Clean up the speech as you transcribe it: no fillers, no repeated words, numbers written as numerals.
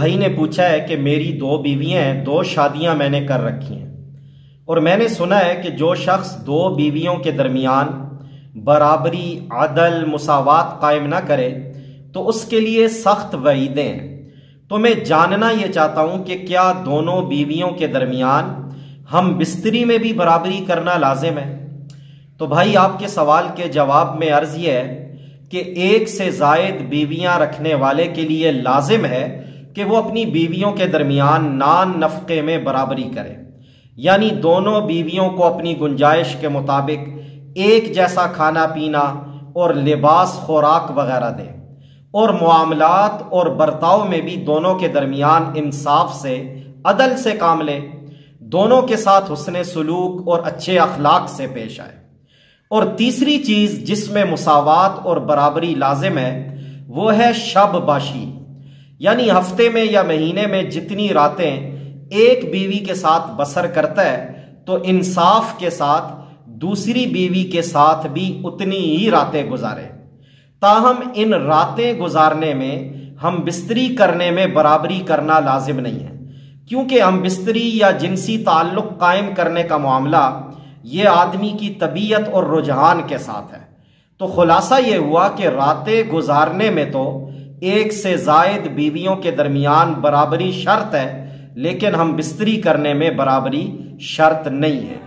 بھائی نے پوچھا ہے کہ میری 2 بیویاں ہیں، 2 شادیاں میں نے کر رکھی ہیں، اور میں نے سنا ہے کہ جو شخص 2 بیویوں کے درمیان برابری، عدل، مساوات قائم نہ کرے تو اس کے لیے سخت وعیدیں ہیں۔ تو میں جاننا یہ چاہتا ہوں کہ کیا دونوں بیویوں کے درمیان ہم بستری میں بھی برابری کرنا لازم ہے؟ تو بھائی آپ کے سوال کے جواب میں عرض یہ ہے کہ 1 سے زائد بیویاں رکھنے والے کے لیے لازم ہے کہ وہ اپنی بیویوں کے درمیان نان نفقے میں برابری کرے، یعنی دونوں بیویوں کو اپنی گنجائش کے مطابق ایک جیسا کھانا پینا اور لباس خوراک وغیرہ دے، اور معاملات اور برتاؤ میں بھی دونوں کے درمیان انصاف سے، عدل سے کام لے، دونوں کے ساتھ حسن سلوک اور اچھے اخلاق سے پیش آئے۔ اور تیسری چیز جس میں مساوات اور برابری لازم ہے وہ ہے شب باشی، یعنی ہفتے میں یا مہینے میں جتنی راتیں ایک بیوی کے ساتھ بسر کرتا ہے تو انصاف کے ساتھ دوسری بیوی کے ساتھ بھی اتنی ہی راتیں گزارے۔ تاہم ان راتیں گزارنے میں ہم بستری کرنے میں برابری کرنا لازم نہیں ہے، کیونکہ ہم بستری یا جنسی تعلق قائم کرنے کا معاملہ یہ آدمی کی طبیعت اور رجحان کے ساتھ ہے۔ تو خلاصہ یہ ہوا کہ راتیں گزارنے میں تو 1 سے زائد بیویوں کے درمیان برابری شرط ہے، لیکن ہم بستری کرنے میں برابری شرط نہیں ہے۔